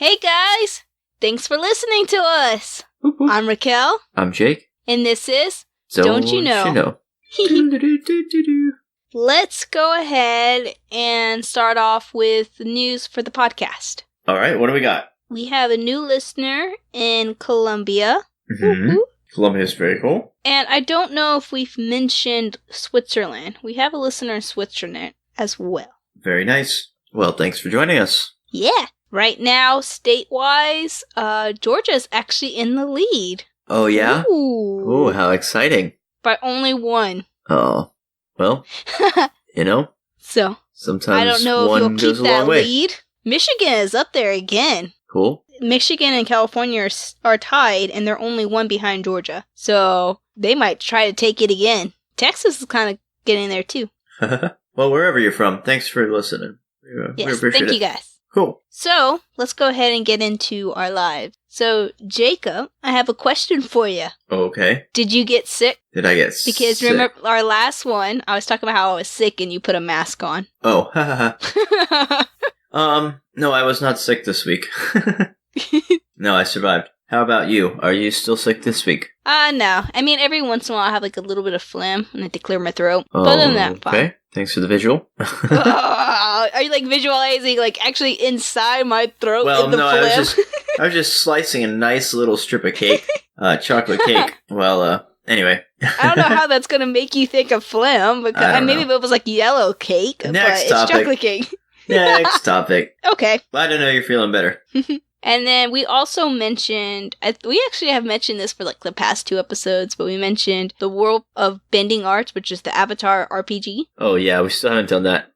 Hey guys! Thanks for listening to us! I'm Raquel. I'm Jake. And this is Don't You Know? Let's go ahead and start off with the news for the podcast. Alright, what do we got? We have a new listener in Colombia. Mm-hmm. Colombia is very cool. And I don't know if we've mentioned Switzerland. We have a listener in Switzerland as well. Very nice. Well, thanks for joining us. Yeah. Right now, state-wise, Georgia's actually in the lead. Oh, yeah? Ooh, how exciting. By only one. Oh, well, So, sometimes I don't know if you'll keep that lead. Michigan is up there again. Cool. Michigan and California are tied, and they're only one behind Georgia. So, they might try to take it again. Texas is kind of getting there, too. Well, wherever you're from, thanks for listening. Yes, we appreciate thank it. you guys. Cool. So, let's go ahead and get into our lives. So, Jacob, I have a question for you. Okay. Did you get sick? Did I get sick? Because remember our last one, I was talking about how I was sick and you put a mask on. Oh, no, I was not sick this week. No, I survived. How about you? Are you still sick this week? No. I mean, every once in a while I have like a little bit of phlegm and I have to clear my throat. Oh, but other than that, I'm fine. Okay. Thanks for the visual. Are you like visualizing like actually inside my throat well, in the no, phlegm? I was just slicing a nice little strip of cake, chocolate cake. Well, anyway. I don't know how that's going to make you think of phlegm, because maybe if it was like yellow cake, Next but topic. it's chocolate cake. Next topic. Okay. Glad to know you're feeling better. And then we also mentioned, we actually have mentioned this for like the past 2 episodes, but we mentioned the World of Bending Arts, which is the Avatar RPG. Oh yeah, we still haven't done that.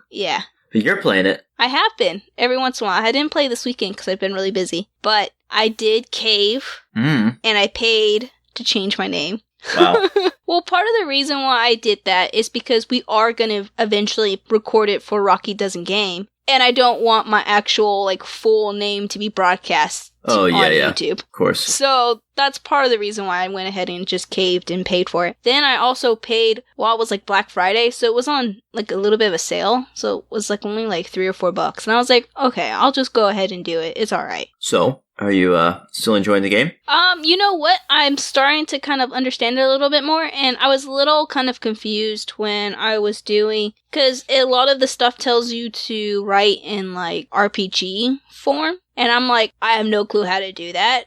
Yeah. But you're playing it. I have been, every once in a while. I didn't play this weekend because I've been really busy, but I did cave, and I paid to change my name. Wow. Well, part of the reason why I did that is because we are going to eventually record it for Rocky Doesn't Game. And I don't want my actual, like, full name to be broadcast on YouTube. Of course. So that's part of the reason why I went ahead and just caved and paid for it. Then I also paid while it was, like, Black Friday. So it was on, like, a little bit of a sale. So it was, like, only, like, $3 or $4. And I was like, okay, I'll just go ahead and do it. It's all right. So, are you still enjoying the game? You know what? I'm starting to kind of understand it a little bit more, and I was a little kind of confused when I was doing, because a lot of the stuff tells you to write in, like, RPG form, and I'm like, I have no clue how to do that.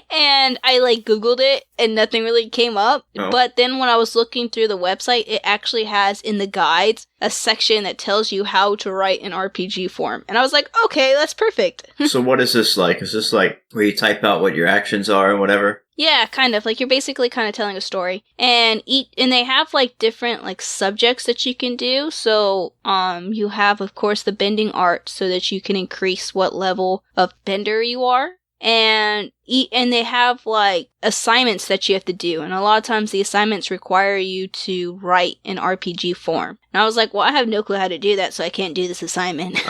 And I, like, Googled it, and nothing really came up. Oh. But then when I was looking through the website, it actually has, in the guides, a section that tells you how to write in RPG form. And I was like, okay, that's perfect. So what is this like? Is this like where you type out what your actions are and whatever? Yeah, kind of. Like, you're basically kind of telling a story. And they have, like, different, like, subjects that you can do. So, you have, of course, the bending art so that you can increase what level of bender you are. And they have, like, assignments that you have to do. And a lot of times the assignments require you to write in RPG form. And I was like, well, I have no clue how to do that, so I can't do this assignment.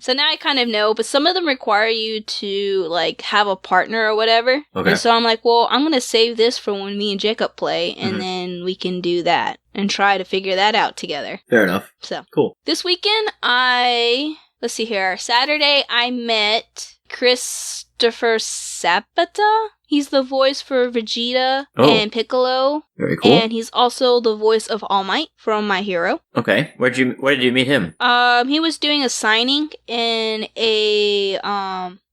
So now I kind of know, but some of them require you to, like, have a partner or whatever. Okay. And so I'm like, well, I'm going to save this for when me and Jacob play, and then we can do that and try to figure that out together. Fair enough. So, cool. This weekend, let's see here. Saturday, I met Christopher Sabata. He's the voice for Vegeta and Piccolo. Very cool. And he's also the voice of All Might from My Hero. Okay. Where did you meet him? He was doing a signing in a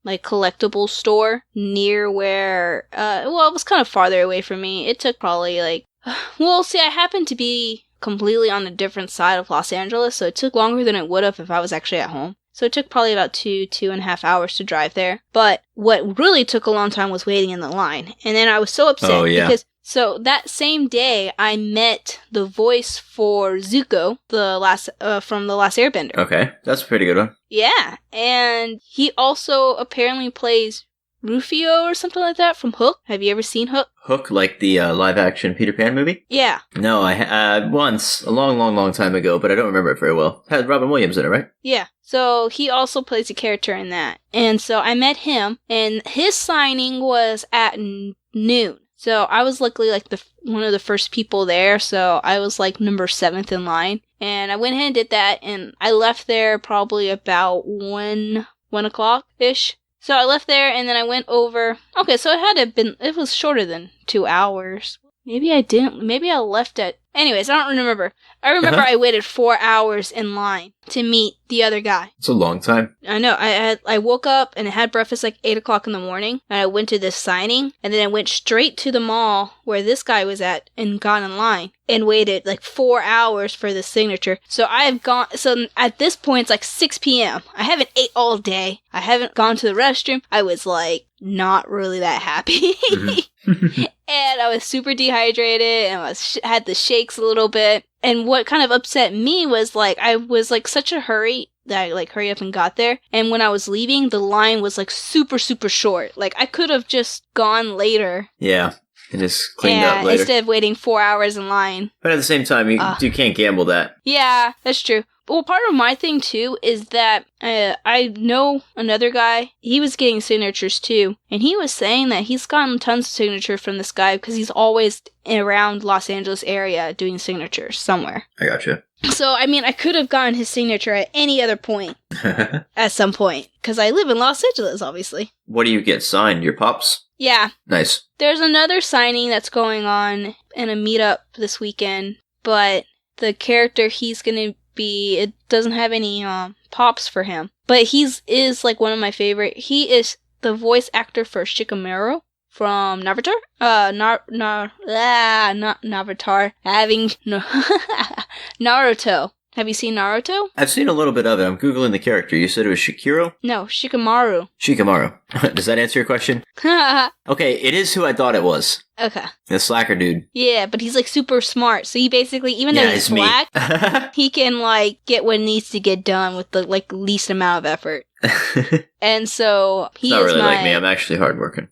like collectible store near where it was kind of farther away from me. It took probably like I happened to be completely on a different side of Los Angeles, so it took longer than it would have if I was actually at home. So it took probably about 2.5 hours to drive there. But what really took a long time was waiting in the line. And then I was so upset because so that same day I met the voice for Zuko, from The Last Airbender. Okay, that's a pretty good one. Yeah, and he also apparently plays Rufio or something like that from Hook. Have you ever seen Hook? Hook, like the live-action Peter Pan movie? Yeah. No, I once, a long time ago, but I don't remember it very well. It had Robin Williams in it, right? Yeah. So he also plays a character in that. And so I met him, and his signing was at noon. So I was luckily like one of the first people there, so I was like number 7th in line. And I went ahead and did that, and I left there probably about 1 1 o'clock-ish. So I left there, and then I went over. Okay, so it was shorter than 2 hours. Maybe I didn't. Maybe I left at. Anyways, I don't remember. I remember I waited 4 hours in line to meet the other guy. It's a long time. I know. I woke up and I had breakfast like 8 o'clock in the morning, and I went to this signing, and then I went straight to the mall where this guy was at and got in line and waited like 4 hours for the signature. So so at this point, it's like 6 p.m. I haven't ate all day. I haven't gone to the restroom. I was like not really that happy. And I was super dehydrated, and I had the shakes a little bit. And what kind of upset me was like I was like such a hurry that I like hurry up and got there. And when I was leaving, the line was like super, super short. Like I could have just gone later. Yeah. And just cleaned up later. Instead of waiting 4 hours in line. But at the same time, you can't gamble that. Yeah, that's true. Well, part of my thing, too, is that I know another guy. He was getting signatures, too. And he was saying that he's gotten tons of signatures from this guy because he's always around Los Angeles area doing signatures somewhere. I gotcha. So, I mean, I could have gotten his signature at any other point. At some point. Because I live in Los Angeles, obviously. What do you get signed? Your pops? Yeah. Nice. There's another signing that's going on in a meetup this weekend. But the character he's going to be, it doesn't have any pops for him. But is like one of my favorite. He is the voice actor for Shikamaru from Navatar. Not Navatar. Naruto. Have you seen Naruto? I've seen a little bit of it. I'm Googling the character. You said it was Shikiro? No, Shikamaru. Shikamaru. Does that answer your question? Okay, it is who I thought it was. Okay. The slacker dude. Yeah, but he's like super smart. So he basically, even though he's black, he can like get what needs to get done with the like least amount of effort. And so It's not really like me. I'm actually hardworking.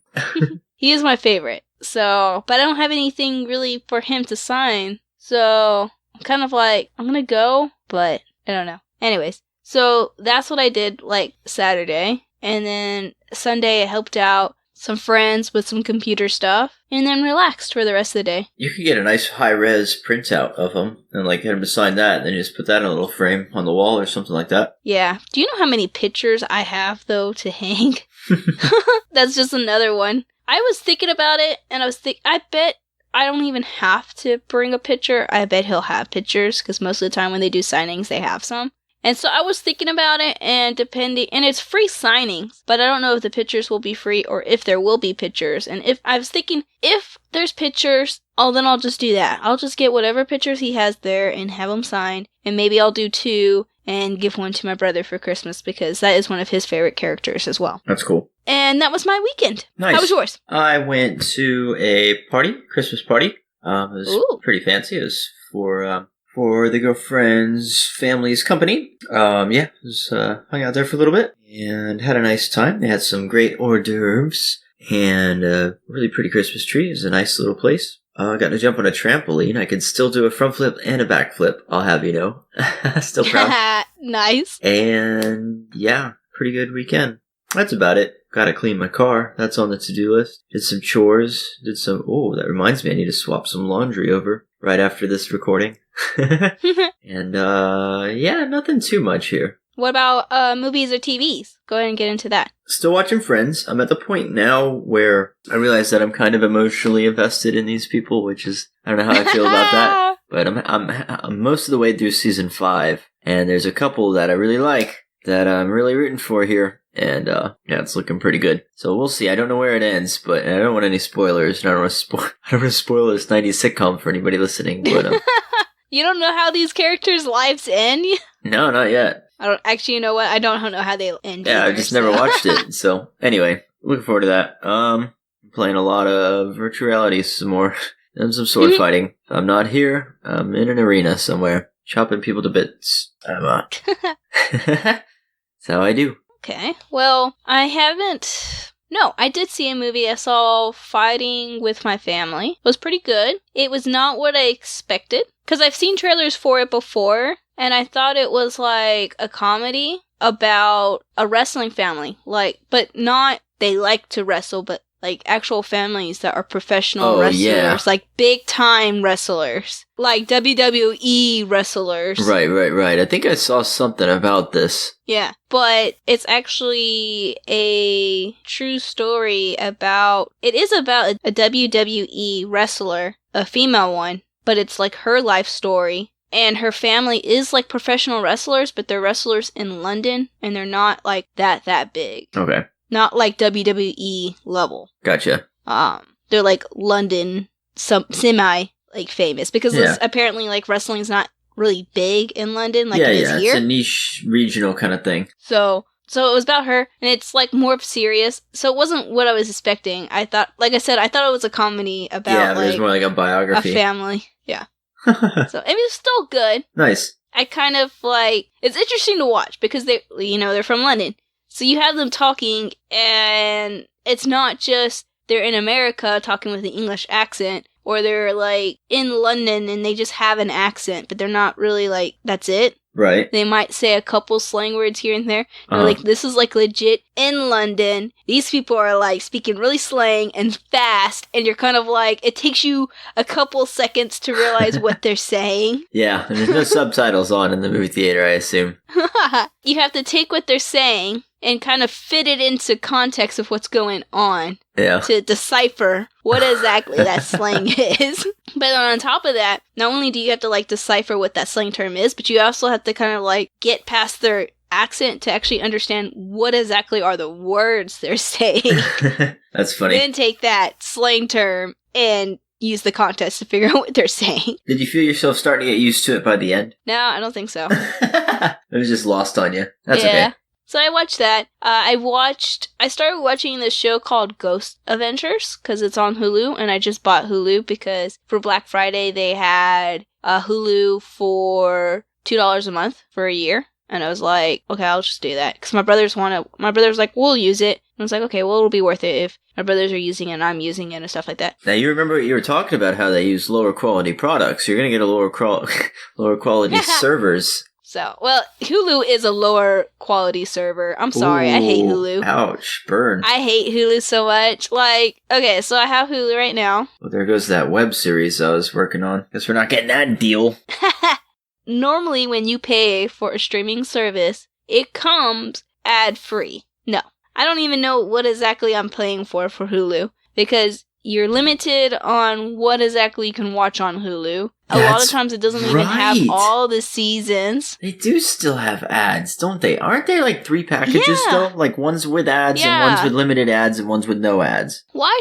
He is my favorite. So, but I don't have anything really for him to sign. So I'm kind of like, I'm gonna go, but I don't know. Anyways, so that's what I did like Saturday. And then Sunday I helped out some friends with some computer stuff, and then relaxed for the rest of the day. You could get a nice high-res printout of them, and like get him to sign that, and then you just put that in a little frame on the wall or something like that. Yeah. Do you know how many pictures I have, though, to hang? That's just another one. I was thinking about it, and I bet I don't even have to bring a picture. I bet he'll have pictures, because most of the time when they do signings, they have some. And so I was thinking about it, and it's free signings, but I don't know if the pictures will be free or if there will be pictures. And if I was thinking, if there's pictures, then I'll just do that. I'll just get whatever pictures he has there and have them signed, and maybe I'll do 2 and give one to my brother for Christmas because that is one of his favorite characters as well. That's cool. And that was my weekend. Nice. How was yours? I went to a Christmas party. It was pretty fancy. It was for the girlfriend's family's company. Hung out there for a little bit and had a nice time. They had some great hors d'oeuvres and a really pretty Christmas tree. It was a nice little place. I got to jump on a trampoline. I can still do a front flip and a back flip, I'll have you know. Still proud. Nice. And yeah, pretty good weekend. That's about it. Got to clean my car. That's on the to-do list. Did some chores. That reminds me, I need to swap some laundry over right after this recording. And nothing too much here. What about movies or TVs? Go ahead and get into that. Still watching Friends. I'm at the point now where I realize that I'm kind of emotionally invested in these people, which is, I don't know how I feel about that. But I'm most of the way through season 5, and there's a couple that I really like that I'm really rooting for here. And it's looking pretty good. So we'll see. I don't know where it ends, but I don't want any spoilers. I don't want to spoil this 90s sitcom for anybody listening. But you don't know how these characters' lives end? No, not yet. I don't actually. You know what? I don't know how they end. Yeah, I've just never watched it. So anyway, looking forward to that. I'm playing a lot of virtual reality some more and some sword fighting. If I'm not here, I'm in an arena somewhere, chopping people to bits. That's how I do. Okay. Well, I haven't. No, I did see a movie I saw Fighting with My Family. It was pretty good. It was not what I expected, because I've seen trailers for it before, and I thought it was like a comedy about a wrestling family. But not they like to wrestle, but like actual families that are professional wrestlers, yeah. like big time wrestlers, like WWE wrestlers. Right. I think I saw something about this. Yeah, but it's actually a true story about, it is about a WWE wrestler, a female one, but it's like her life story. And her family is like professional wrestlers, but they're wrestlers in London, and they're not like that big. Okay. Not like WWE level. Gotcha. They're like London, semi like famous, because apparently like wrestling's not really big in London like it is here. It's a niche regional kind of thing. So it was about her, and it's like more serious. So it wasn't what I was expecting. I thought, like I said, I thought it was a comedy about but it was more like a biography. A family. Yeah. So it was still good. Nice. I kind of like, it's interesting to watch because they're from London. So you have them talking, and it's not just they're in America talking with an English accent, or they're like in London and they just have an accent, but they're not really like, that's it. Right. They might say a couple slang words here and there. They're like, this is like legit in London. These people are like speaking really slang and fast, and you're kind of like, it takes you a couple seconds to realize what they're saying. Yeah, and there's no subtitles on in the movie theater, I assume. You have to take what they're saying and kind of fit it into context of what's going on to decipher what exactly that slang is. But on top of that, not only do you have to like decipher what that slang term is, but you also have to kind of like get past their accent to actually understand what exactly are the words they're saying. That's funny. Then take that slang term and use the context to figure out what they're saying. Did you feel yourself starting to get used to it by the end? No, I don't think so. It was just lost on you. That's okay. So I watched that. I started watching this show called Ghost Adventures because it's on Hulu, and I just bought Hulu because for Black Friday they had Hulu for $2 a month for a year. And I was like, okay, I'll just do that. Because my brother's like, we'll use it. And I was like, okay, well, it'll be worth it if my brothers are using it and I'm using it and stuff like that. Now, you remember what you were talking about, how they use lower quality products. You're going to get a lower quality servers. So, well, Hulu is a lower quality server. I'm sorry, I hate Hulu. Ouch, burn. I hate Hulu so much. Like, okay, so I have Hulu right now. Well, there goes that web series I was working on. Guess we're not getting that deal. Normally, when you pay for a streaming service, it comes ad-free. No, I don't even know what exactly I'm paying for Hulu, because you're limited on what exactly you can watch on Hulu. A lot of times it doesn't even have all the seasons. They do still have ads, don't they? Aren't there like 3 packages though? Like one's with ads and one's with limited ads and one's with no ads. Why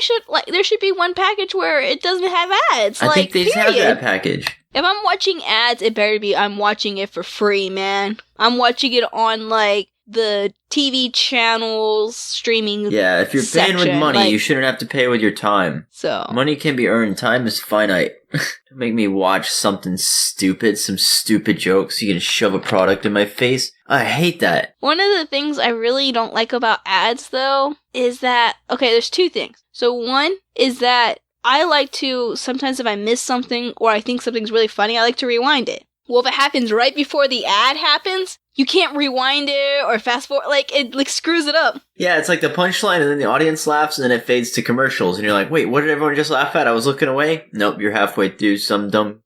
there should be one package where it doesn't have ads? I think they just have that package. If I'm watching ads, it better be I'm watching it for free, man. I'm watching it on like the TV channels streaming. Yeah, if you're paying with money, you shouldn't have to pay with your time. So money can be earned. Time is finite. Don't make me watch something stupid, some stupid jokes. You can shove a product in my face. I hate that. One of the things I really don't like about ads, though, is that, okay, there's 2 things. So one is that I like to, sometimes if I miss something or I think something's really funny, I like to rewind it. Well, if it happens right before the ad happens, you can't rewind it or fast forward. Like, it like screws it up. Yeah, it's like the punchline and then the audience laughs and then it fades to commercials. And you're like, wait, what did everyone just laugh at? I was looking away. Nope, you're halfway through something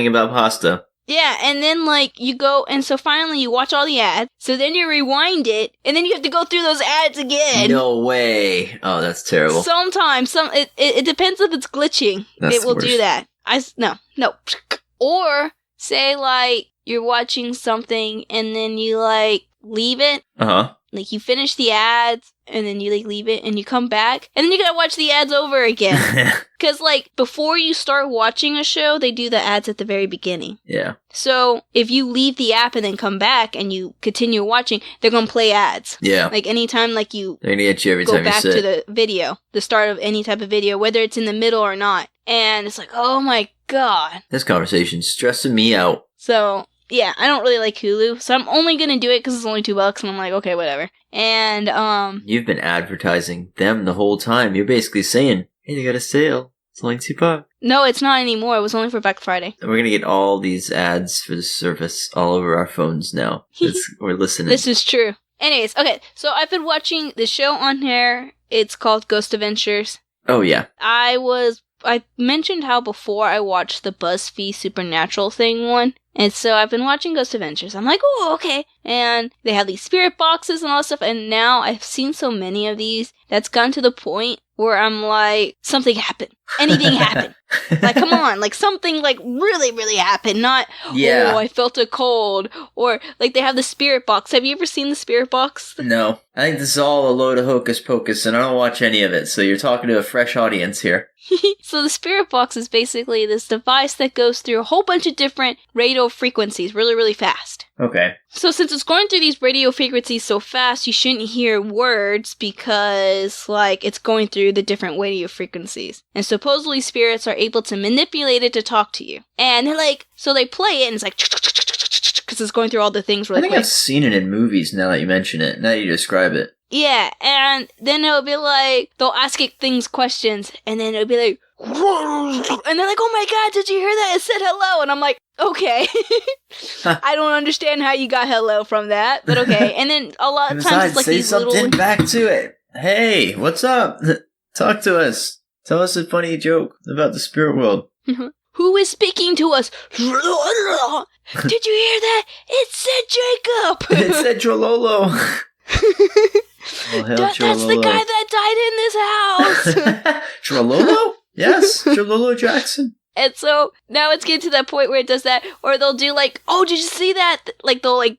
about pasta. Yeah, and then like you go, and so finally you watch all the ads. So then you rewind it, and then you have to go through those ads again. No way. Oh, that's terrible. Sometimes, it depends if it's glitching. That's it will do that. No. Or say like you're watching something and then you like leave it. Like you finish the ads and then you like leave it and you come back and then you gotta watch the ads over again. Because like before you start watching a show, they do the ads at the very beginning. Yeah. So if you leave the app and then come back and you continue watching, they're gonna play ads. Yeah. Like anytime like you they're gonna get you every time go back you sit. to the video, the start of any type of video, whether it's in the middle or not. And it's like, oh my god. This conversation's stressing me out. So yeah, I don't really like Hulu, so I'm only gonna do it because it's only $2, and I'm like, okay, whatever. And you've been advertising them the whole time. You're basically saying, hey, they got a sale. It's only $2. No, it's not anymore. It was only for Black Friday. And we're gonna get all these ads for the service all over our phones now. We're listening. This is true. Anyways, okay, so I've been watching the show on here. It's called Ghost Adventures. Oh, yeah. I mentioned how before I watched the BuzzFeed Supernatural thing one. And so I've been watching Ghost Adventures. I'm like, oh, okay. And they have these spirit boxes and all that stuff. And now I've seen so many of these that's gotten to the point where I'm like, something happened. Anything happened. Like, come on. Like, something, like, really, really happened. Not, oh, I felt a cold. Or, like, they have the spirit box. Have you ever seen the spirit box? No. I think this is all a load of hocus pocus, and I don't watch any of it. So you're talking to a fresh audience here. So the spirit box is basically this device that goes through a whole bunch of different radio frequencies really, really fast. Okay. So since it's going through these radio frequencies so fast, you shouldn't hear words because, like, it's going through the different radio frequencies. And supposedly spirits are able to manipulate it to talk to you. And they're like, so they play it and it's like, because it's going through all the things really quick. I think I've seen it in movies now that you mention it, now that you describe it. Yeah, and then it'll be like, they'll ask it things questions, and then it'll be like, and they're like, oh my god, did you hear that? It said hello. And I'm like, okay. I don't understand how you got hello from that, but okay. And then a lot of times it's like say these something little... back to it. Hey, what's up? Talk to us. Tell us a funny joke about the spirit world. Who is speaking to us? Did you hear that? It said Jacob. It said Trololo. Well, that's the guy that died in this house. Trololo? Yes, Trololo Jackson. And so now it's getting to that point where it does that, or they'll do like, oh, did you see that? Like they'll like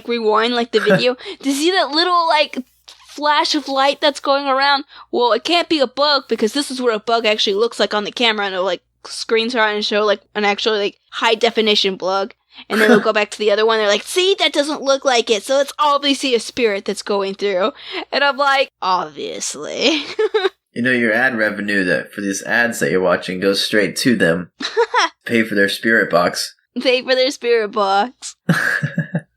rewind like the video. Did you see that little like flash of light that's going around? Well, it can't be a bug because this is what a bug actually looks like on the camera, and it'll like screens her out and show like an actual like high definition bug. And then they'll go back to the other one. They're like, see, that doesn't look like it. So it's obviously a spirit that's going through. And I'm like, obviously. You know, your ad revenue that for these ads that you're watching goes straight to them. Pay for their spirit box. Pay for their spirit box.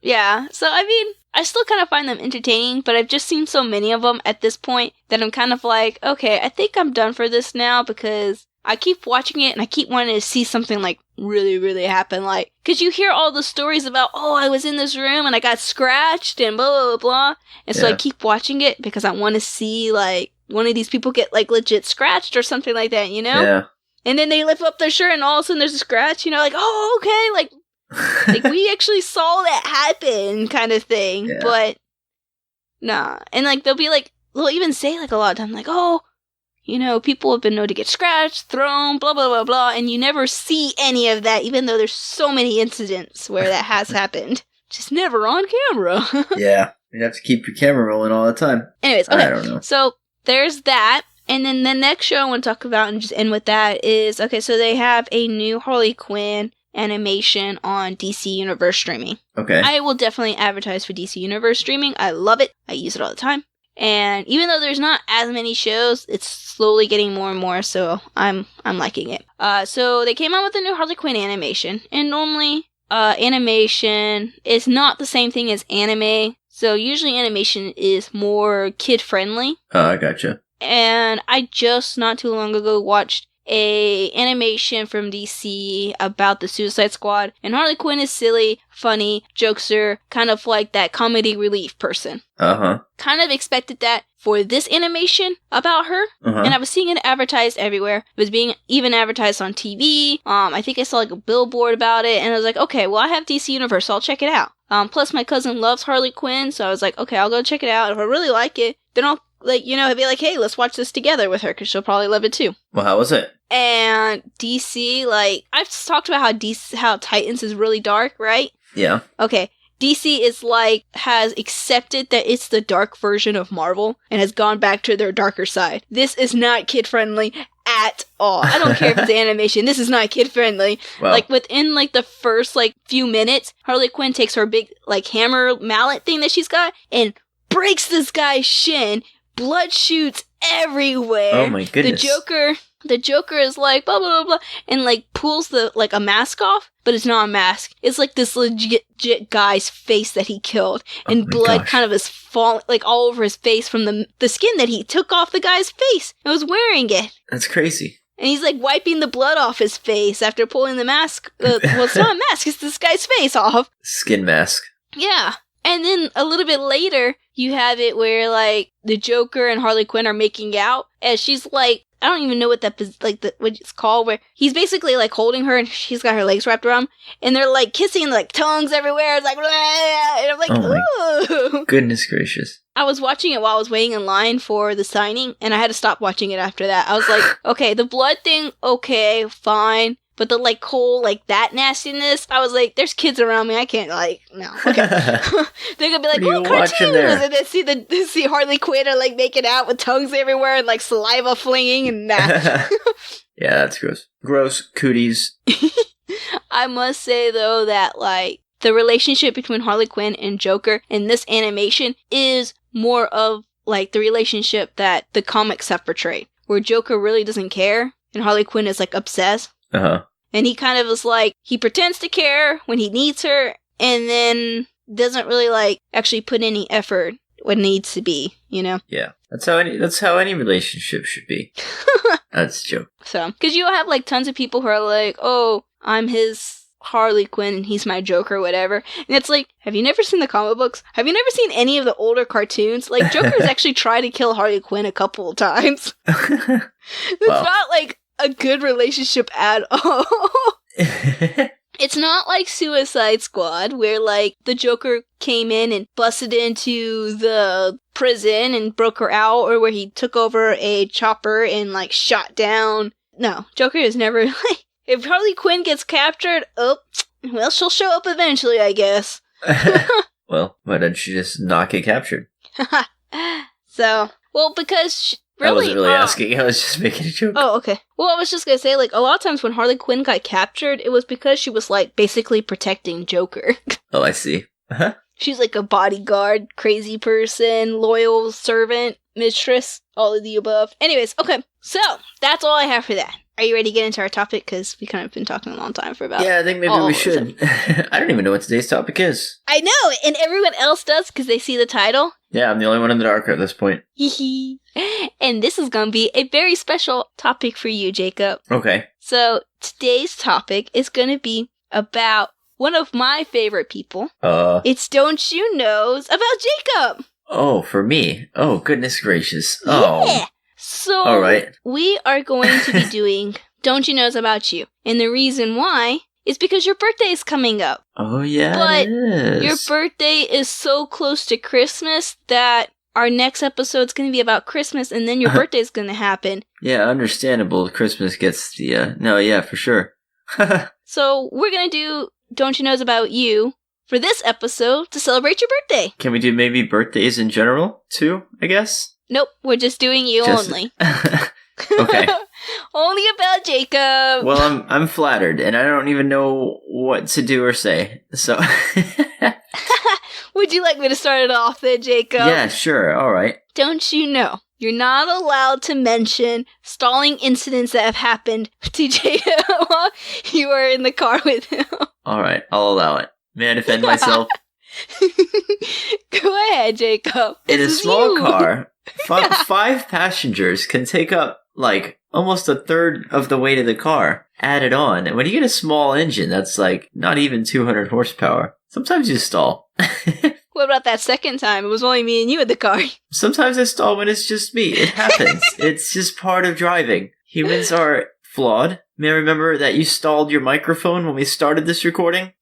Yeah. So, I mean, I still kind of find them entertaining, but I've just seen so many of them at this point that I'm kind of like, okay, I think I'm done for this now because I keep watching it and I keep wanting to see something like really, really happen. Like, because you hear all the stories about, oh, I was in this room and I got scratched and blah, blah, blah. And so I keep watching it because I want to see like one of these people get like legit scratched or something like that, you know? Yeah. And then they lift up their shirt and all of a sudden there's a scratch, you know, like, oh, okay, like we actually saw that happen kind of thing. Yeah. But nah. And like they'll be like, they'll even say like a lot of time like, oh, you know, people have been known to get scratched, thrown, blah, blah, blah, blah, and you never see any of that, even though there's so many incidents where that has happened. Just never on camera. Yeah, you have to keep your camera rolling all the time. Anyways, okay, I don't know. So there's that, and then the next show I want to talk about and just end with that is, okay, so they have a new Harley Quinn animation on DC Universe streaming. Okay. I will definitely advertise for DC Universe streaming. I love it. I use it all the time. And even though there's not as many shows, it's slowly getting more and more, so I'm liking it. So they came out with a new Harley Quinn animation, and normally animation is not the same thing as anime, so usually animation is more kid-friendly. Oh, I gotcha. And I just not too long ago watched a animation from DC about the Suicide Squad, and Harley Quinn is silly, funny, jokester, kind of like that comedy relief person. Uh-huh. Kind of expected that for this animation about her, and I was seeing it advertised everywhere. It was being even advertised on TV. I think I saw like a billboard about it, and I was like, okay, well I have DC Universe, so I'll check it out. Plus my cousin loves Harley Quinn, so I was like, okay, I'll go check it out. If I really like it, then I'll like, you know, be like, hey, let's watch this together with her, because she'll probably love it too. Well, how was it? And DC, like, I've talked about how Titans is really dark, right? Yeah. Okay. DC is like, has accepted that it's the dark version of Marvel and has gone back to their darker side. This is not kid-friendly at all. I don't care if it's animation. This is not kid-friendly. Well, like, within, like, the first, like, few minutes, Harley Quinn takes her big, like, hammer mallet thing that she's got and breaks this guy's shin. Blood shoots everywhere. Oh my goodness. The Joker is like, blah, blah, blah, blah, and, like, pulls like, a mask off, but it's not a mask. It's, like, this legit guy's face that he killed, and blood kind of is falling, like, all over his face from the skin that he took off the guy's face and was wearing it. That's crazy. And he's, like, wiping the blood off his face after pulling the mask. Well, it's not a mask, it's this guy's face off. Skin mask. Yeah. And then a little bit later, you have it where, like, the Joker and Harley Quinn are making out, and she's like, I don't even know what what it's called, where he's basically, like, holding her, and she's got her legs wrapped around, and they're, like, kissing, like, tongues everywhere, it's like, blah, and I'm like, ooh. Goodness gracious. I was watching it while I was waiting in line for the signing, and I had to stop watching it after that. I was like, okay, the blood thing, okay, fine. But the, like, whole, like, that nastiness, I was like, there's kids around me, I can't, like, no, okay. They're gonna be like, oh, cartoons! And then see Harley Quinn are, like, making out with tongues everywhere and, like, saliva flinging and nah. Yeah, that's gross. Gross, cooties. I must say, though, that, like, the relationship between Harley Quinn and Joker in this animation is more of, like, the relationship that the comics have portrayed, where Joker really doesn't care, and Harley Quinn is, like, obsessed. Uh-huh. And he kind of is like, he pretends to care when he needs her, and then doesn't really, like, actually put any effort when it needs to be, you know? Yeah. That's how any relationship should be. That's a joke. So, because you have, like, tons of people who are like, oh, I'm his Harley Quinn and he's my Joker or whatever. And it's like, have you never seen the comic books? Have you never seen any of the older cartoons? Like, Joker's actually tried to kill Harley Quinn a couple of times. It's not, like, a good relationship at all. It's not like Suicide Squad, where, like, the Joker came in and busted into the prison and broke her out, or where he took over a chopper and, like, shot down. No, Joker is never, like, if Harley Quinn gets captured, well, she'll show up eventually, I guess. Well, why don't she just not get captured? So, well, because... I wasn't really asking. I was just making a joke. Oh, okay. Well, I was just gonna say, like, a lot of times when Harley Quinn got captured, it was because she was, like, basically protecting Joker. Oh, I see. Uh-huh. She's like a bodyguard, crazy person, loyal servant, mistress, all of the above. Anyways, okay. So, that's all I have for that. Are you ready to get into our topic? Because we kind of been talking a long time for about... Yeah, I think maybe we should. I don't even know what today's topic is. I know, and everyone else does because they see the title. Yeah, I'm the only one in the dark at this point. And this is going to be a very special topic for you, Jacob. Okay. So, today's topic is going to be about one of my favorite people. It's Don't You Knows about Jacob. Oh, for me? Oh, goodness gracious. Oh. Yeah. So, all right. We are going to be doing Don't You Knows About You. And the reason why is because your birthday is coming up. Oh, yeah, but it is. Your birthday is so close to Christmas that our next episode's going to be about Christmas, and then your birthday's going to happen. Yeah, understandable. Christmas gets the... No, yeah, for sure. So, we're going to do Don't You Knows About You for this episode to celebrate your birthday. Can we do maybe birthdays in general, too, I guess? Nope, we're just doing you only. Okay. Only about Jacob. Well, I'm flattered, and I don't even know what to do or say, so... Would you like me to start it off then, Jacob? Yeah, sure, alright. Don't you know, you're not allowed to mention stalling incidents that have happened to Jacob while you are in the car with him. Alright, I'll allow it. May I defend myself? Go ahead, Jacob. In a small car, 5 passengers can take up, like, almost a third of the weight of the car added on. And when you get a small engine, that's, like, not even 200 horsepower. Sometimes you stall. What about that second time? It was only me and you in the car. Sometimes I stall when it's just me. It happens. It's just part of driving. Humans are flawed. May I remember that you stalled your microphone when we started this recording?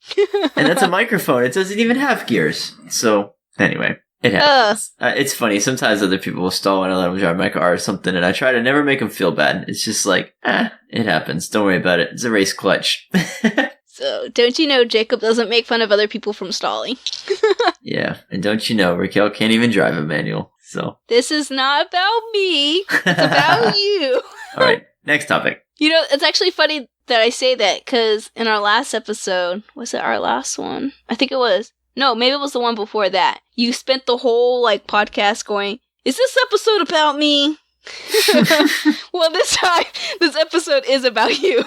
And that's a microphone. It doesn't even have gears. So, anyway, it happens. It's funny. Sometimes other people will stall when I let them drive my car or something, and I try to never make them feel bad. It's just like, it happens. Don't worry about it. It's a race clutch. So, don't you know Jacob doesn't make fun of other people from stalling? Yeah, and don't you know Raquel can't even drive a manual, so... This is not about me. It's about you. Alright, next topic. You know, it's actually funny that I say that, because in our last episode... Was it our last one? I think it was. No, maybe it was the one before that. You spent the whole, like, podcast going, is this episode about me? Well, this time, this episode is about you.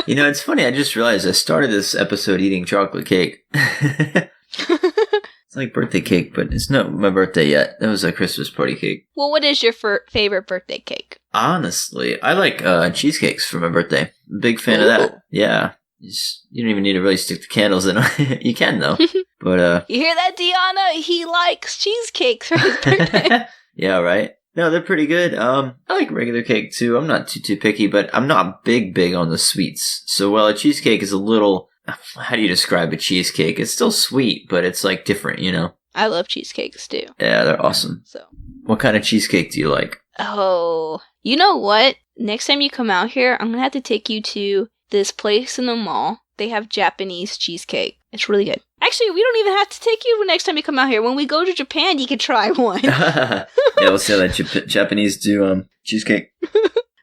You know, it's funny, I just realized I started this episode eating chocolate cake. It's like birthday cake, but it's not my birthday yet. That was a Christmas party cake. Well, what is your favorite birthday cake? Honestly, I like cheesecakes for my birthday. Big fan of that. Yeah. You don't even need to really stick the candles in. You can, though. But you hear that, Deanna? He likes cheesecakes for his birthday. Yeah, right. No, they're pretty good. I like regular cake too. I'm not too picky, but I'm not big on the sweets. So while a cheesecake is a little, how do you describe a cheesecake? It's still sweet, but it's like different, you know? I love cheesecakes too. Yeah, they're awesome. So, what kind of cheesecake do you like? Oh, you know what? Next time you come out here, I'm gonna have to take you to this place in the mall. They have Japanese cheesecake. It's really good. Actually, we don't even have to take you next time you come out here. When we go to Japan, you can try one. Yeah, we'll see how that Japanese do cheesecake.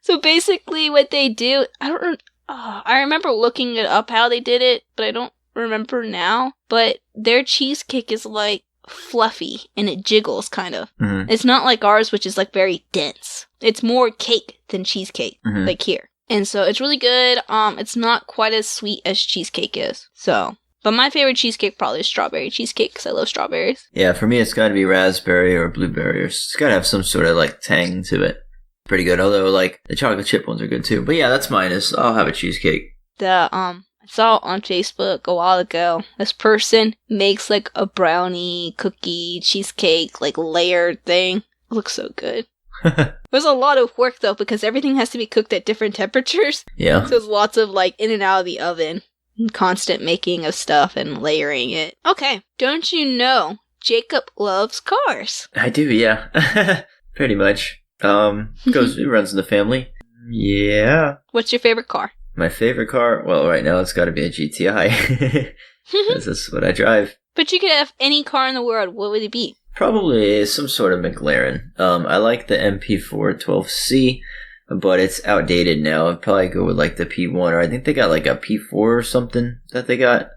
So basically what they do, I remember looking it up how they did it, but I don't remember now. But their cheesecake is like fluffy and it jiggles kind of. Mm-hmm. It's not like ours, which is like very dense. It's more cake than cheesecake, like here. And so it's really good. It's not quite as sweet as cheesecake is. So, but my favorite cheesecake probably is strawberry cheesecake because I love strawberries. Yeah, for me it's got to be raspberry or blueberry, or it's got to have some sort of like tang to it. Pretty good, although like the chocolate chip ones are good too. But yeah, that's mine. I'll have a cheesecake. I saw on Facebook a while ago, this person makes like a brownie, cookie, cheesecake, like layered thing. It looks so good. There's a lot of work though because everything has to be cooked at different temperatures. Yeah. So there's lots of like in and out of the oven, constant making of stuff and layering it. Okay, don't you know Jacob loves cars? I do, yeah. Pretty much. It runs in the family. Yeah. What's your favorite car? My favorite car? Well, right now it's got to be a GTI. That's what I drive. But you could have any car in the world. What would it be? Probably some sort of McLaren. I like the MP4 12C, but it's outdated now. I'd probably go with like the P1, or I think they got like a P4 or something that they got.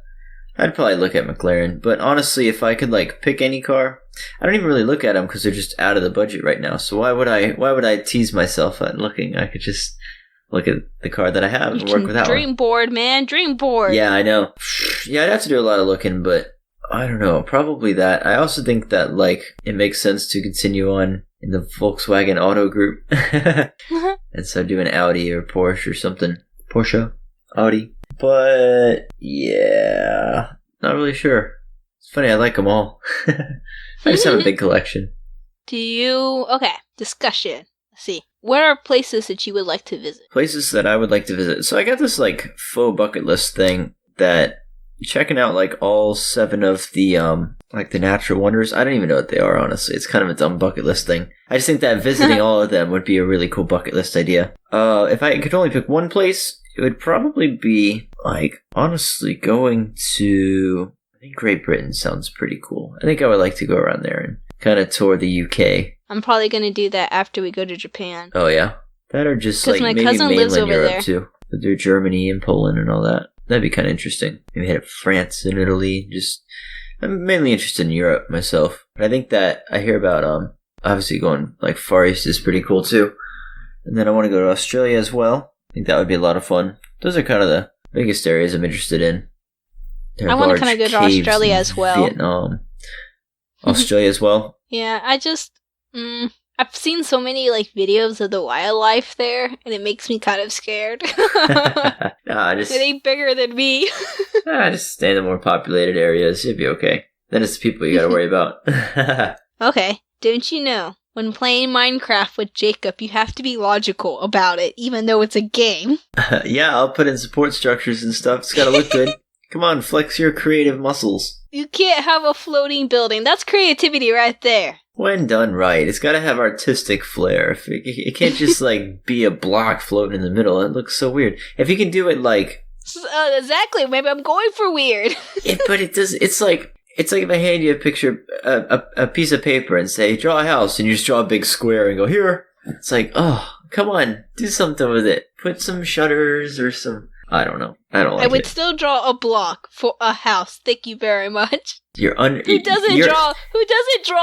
I'd probably look at McLaren. But honestly, if I could like pick any car, I don't even really look at them because they're just out of the budget right now. So why would I tease myself at looking? I could just look at the car that I have and work with that one. Dream board, man. Dream board. Yeah, I know. Yeah, I'd have to do a lot of looking, but I don't know. Probably that. I also think that, like, it makes sense to continue on in the Volkswagen Auto Group. And so do an Audi or Porsche or something. Porsche? Audi? But, yeah. Not really sure. It's funny, I like them all. I just have a big collection. Okay, discussion. Let's see. What are places that you would like to visit? Places that I would like to visit. So I got this, like, faux bucket list thing that checking out, like, all 7 of the, like, the natural wonders. I don't even know what they are, honestly. It's kind of a dumb bucket list thing. I just think that visiting all of them would be a really cool bucket list idea. If I could only pick one place, it would probably be, like, honestly, going to... I think Great Britain sounds pretty cool. I think I would like to go around there and kind of tour the UK. I'm probably going to do that after we go to Japan. Oh, yeah? That or just, like, my maybe cousin lives mainland over Europe, there. too. Do Germany and Poland and all that. That'd be kind of interesting. Maybe hit France and Italy. I'm mainly interested in Europe myself. But I think that I hear about, obviously going, like, Far East is pretty cool, too. And then I want to go to Australia as well. I think that would be a lot of fun. Those are kind of the biggest areas I'm interested in. I want to kind of go to Australia as well. Vietnam. Australia as well? Yeah, I've seen so many, like, videos of the wildlife there, and it makes me kind of scared. It ain't bigger than me. Just stay in the more populated areas. You'll be okay. Then it's the people you gotta worry about. Okay, don't you know, when playing Minecraft with Jacob, you have to be logical about it, even though it's a game. Yeah, I'll put in support structures and stuff. It's gotta look good. Come on, flex your creative muscles. You can't have a floating building. That's creativity right there. When done right, it's gotta have artistic flair. It can't just, like, be a block floating in the middle. It looks so weird. If you can do it, like... Exactly, maybe I'm going for weird. But it does... It's like if I hand you a picture, a piece of paper and say, draw a house, and you just draw a big square and go, here. It's like, oh, come on, do something with it. Put some shutters or some... I don't know. I don't like it. I would still draw a block for a house. Thank you very much. Who doesn't draw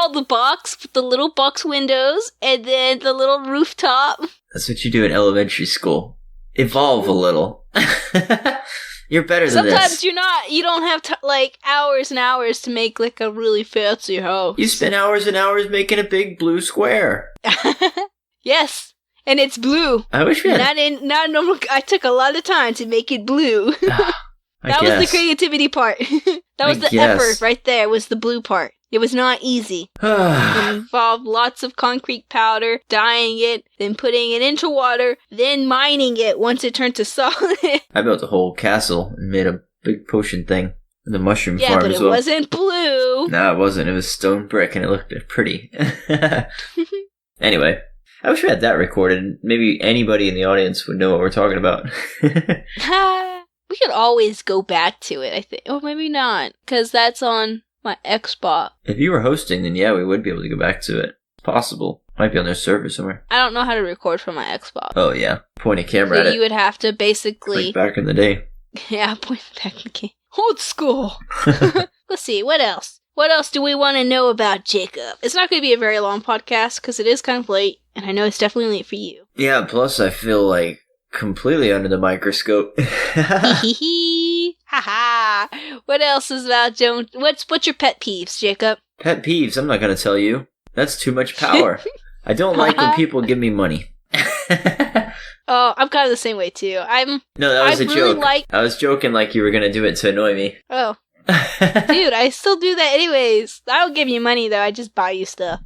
the box with the little box windows and then the little rooftop? That's what you do in elementary school. Evolve a little. You're better than this. Sometimes you don't have like hours and hours to make like a really fancy house. You spend hours and hours making a big blue square. Yes. And it's blue. I wish we had... Not normal. I took a lot of time to make it blue. That was the creativity part. That was the effort right there, was the blue part. It was not easy. It involved lots of concrete powder, dyeing it, then putting it into water, then mining it once it turned to solid. I built a whole castle and made a big potion thing. The mushroom farm but as well. It wasn't blue. No, it wasn't. It was stone brick and it looked pretty. Anyway, I wish we had that recorded. Maybe anybody in the audience would know what we're talking about. We could always go back to it, I think. Or maybe not, because that's on my Xbox. If you were hosting, then yeah, we would be able to go back to it. Possible. Might be on their server somewhere. I don't know how to record from my Xbox. Oh, yeah. Point a camera at it. You would have to basically... Like back in the day. Yeah, point back in the game. Old school. Let's see, what else? What else do we want to know about Jacob? It's not going to be a very long podcast, because it is kind of late, and I know it's definitely late for you. Yeah, plus I feel like completely under the microscope. Hee ha. What else is about Joan? What's your pet peeves, Jacob? Pet peeves? I'm not going to tell you. That's too much power. I don't like when people give me money. Oh, I'm kind of the same way too. No, that was a joke. I was joking like you were going to do it to annoy me. Oh. Dude, I still do that anyways. I don't give you money though, I just buy you stuff.